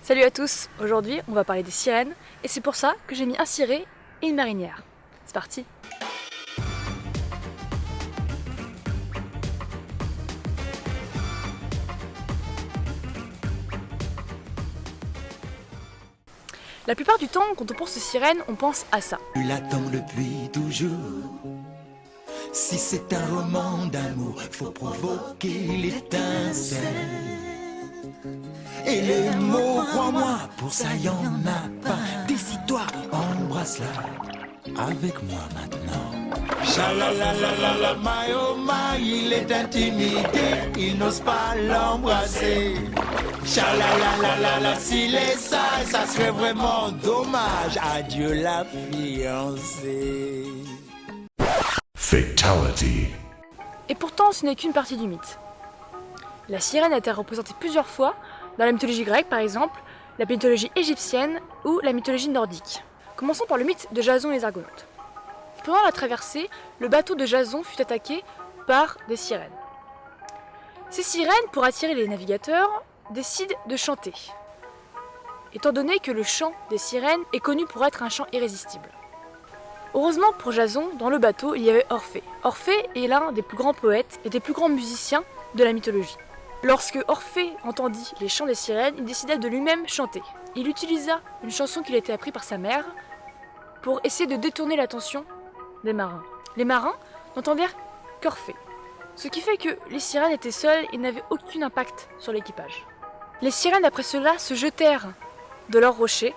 Salut à tous, aujourd'hui on va parler des sirènes et c'est pour ça que j'ai mis un ciré et une marinière. C'est parti. La plupart du temps, quand on pense aux sirènes, on pense à ça. Tu l'attends depuis toujours. Si c'est un roman d'amour, faut provoquer l'étincelle. Et les mots, crois-moi, pour ça y en a pas. Décide-toi, embrasse-la avec moi maintenant. Chalalalala, my oh my, il est intimidé, il n'ose pas l'embrasser. Chalalalala, s'il est sale, ça serait vraiment dommage. Adieu la fiancée. Fatality. Et pourtant, ce n'est qu'une partie du mythe. La sirène a été représentée plusieurs fois dans la mythologie grecque par exemple, la mythologie égyptienne ou la mythologie nordique. Commençons par le mythe de Jason et les Argonautes. Pendant la traversée, le bateau de Jason fut attaqué par des sirènes. Ces sirènes, pour attirer les navigateurs, décident de chanter, étant donné que le chant des sirènes est connu pour être un chant irrésistible. Heureusement pour Jason, dans le bateau, il y avait Orphée. Orphée est l'un des plus grands poètes et des plus grands musiciens de la mythologie. Lorsque Orphée entendit les chants des sirènes, il décida de lui-même chanter. Il utilisa une chanson qu'il était apprise par sa mère pour essayer de détourner l'attention des marins. Les marins n'entendirent qu'Orphée, ce qui fait que les sirènes étaient seules et n'avaient aucun impact sur l'équipage. Les sirènes après cela se jetèrent de leurs rochers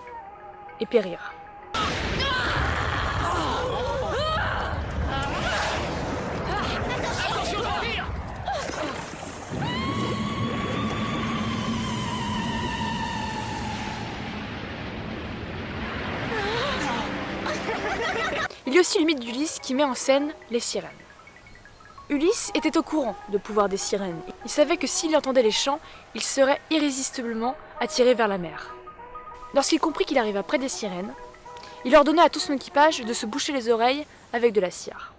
et périrent. Il y a aussi le mythe d'Ulysse qui met en scène les sirènes. Ulysse était au courant du pouvoir des sirènes. Il savait que s'il entendait les chants, il serait irrésistiblement attiré vers la mer. Lorsqu'il comprit qu'il arriva près des sirènes, il ordonna à tout son équipage de se boucher les oreilles avec de la cire.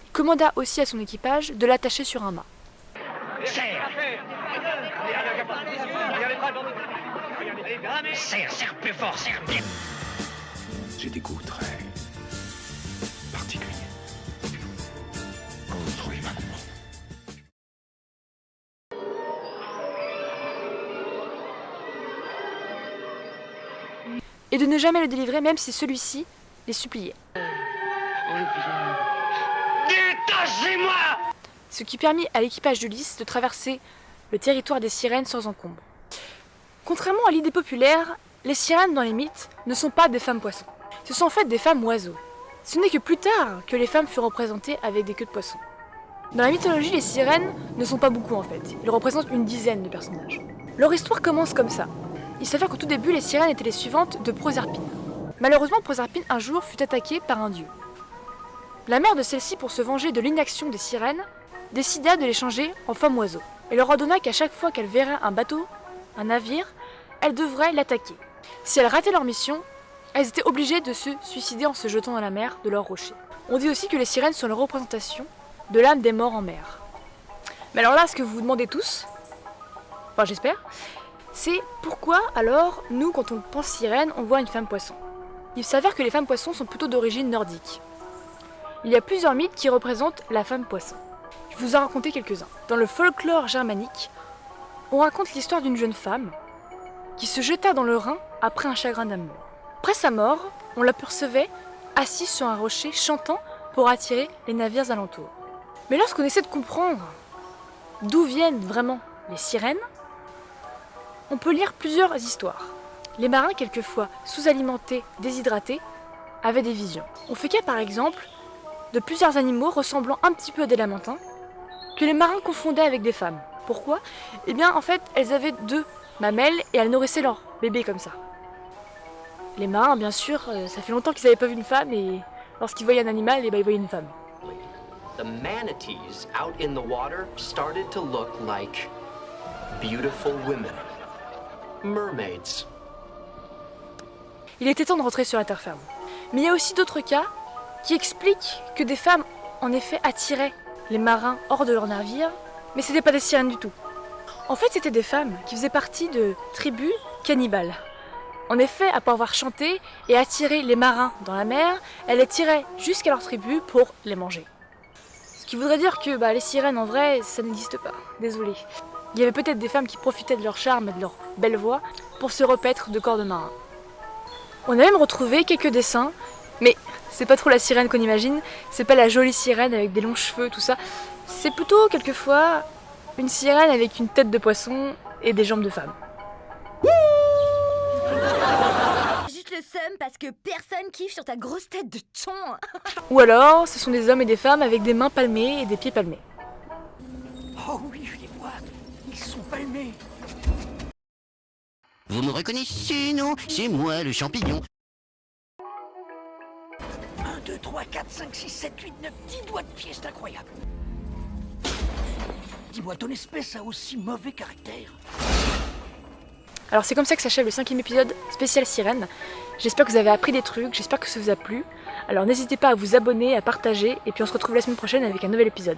Il commanda aussi à son équipage de l'attacher sur un mât. Serre plus fort, serre bien. J'ai des goûts très particuliers. Entre les mains. Et de ne jamais le délivrer même si celui-ci les suppliait. Détachez-moi! Ce qui permit à l'équipage d'Ulysse de traverser le territoire des sirènes sans encombre. Contrairement à l'idée populaire, les sirènes dans les mythes ne sont pas des femmes poissons. Ce sont en fait des femmes oiseaux. Ce n'est que plus tard que les femmes furent représentées avec des queues de poisson. Dans la mythologie, les sirènes ne sont pas beaucoup en fait. Ils représentent une dizaine de personnages. Leur histoire commence comme ça. Il s'avère qu'au tout début, les sirènes étaient les suivantes de Proserpine. Malheureusement, Proserpine un jour fut attaquée par un dieu. La mère de celle-ci, pour se venger de l'inaction des sirènes, décida de les changer en femmes oiseaux. Elle leur ordonna qu'à chaque fois qu'elle verrait un bateau, un navire, elles devraient l'attaquer. Si elles rataient leur mission, elles étaient obligées de se suicider en se jetant dans la mer de leurs rochers. On dit aussi que les sirènes sont la représentation de l'âme des morts en mer. Mais alors là, ce que vous vous demandez tous, enfin j'espère, c'est pourquoi alors, nous, quand on pense sirène, on voit une femme poisson. Il s'avère que les femmes poissons sont plutôt d'origine nordique. Il y a plusieurs mythes qui représentent la femme poisson. Je vous en raconter quelques-uns. Dans le folklore germanique, on raconte l'histoire d'une jeune femme qui se jeta dans le Rhin après un chagrin d'amour. Après sa mort, on l'apercevait assise sur un rocher chantant pour attirer les navires alentours. Mais lorsqu'on essaie de comprendre d'où viennent vraiment les sirènes, on peut lire plusieurs histoires. Les marins, quelquefois sous-alimentés, déshydratés, avaient des visions. On fait cas par exemple de plusieurs animaux ressemblant un petit peu à des lamantins que les marins confondaient avec des femmes. Pourquoi ? Eh bien en fait, elles avaient 2 mamelles et elles nourrissaient leurs bébés comme ça. Les marins, bien sûr, ça fait longtemps qu'ils n'avaient pas vu une femme et lorsqu'ils voyaient un animal, eh ben, ils voyaient une femme. The manatees out in the water started to look like beautiful women. Mermaids. Il était temps de rentrer sur la terre ferme. Mais il y a aussi d'autres cas qui expliquent que des femmes, en effet, attiraient les marins hors de leur navire, mais c'était pas des sirènes du tout. En fait, c'était des femmes qui faisaient partie de tribus cannibale. En effet, après avoir chanté et attiré les marins dans la mer, elle les tirait jusqu'à leur tribu pour les manger. Ce qui voudrait dire que les sirènes en vrai, ça n'existe pas. Désolée. Il y avait peut-être des femmes qui profitaient de leur charme et de leur belle voix pour se repaître de corps de marins. On a même retrouvé quelques dessins, mais c'est pas trop la sirène qu'on imagine, c'est pas la jolie sirène avec des longs cheveux, tout ça. C'est plutôt quelquefois une sirène avec une tête de poisson et des jambes de femme. Juste le seum parce que personne kiffe sur ta grosse tête de thon. Ou alors, ce sont des hommes et des femmes avec des mains palmées et des pieds palmés. Oh oui, je les vois. Ils sont palmés. Vous me reconnaissez, non? C'est moi, le champignon. 1, 2, 3, 4, 5, 6, 7, 8, 9, 10 doigts de pied, c'est incroyable. Dis-moi, ton espèce a aussi mauvais caractère? Alors c'est comme ça que s'achève le 5e épisode spécial sirène. J'espère que vous avez appris des trucs, j'espère que ça vous a plu. Alors n'hésitez pas à vous abonner, à partager, et puis on se retrouve la semaine prochaine avec un nouvel épisode.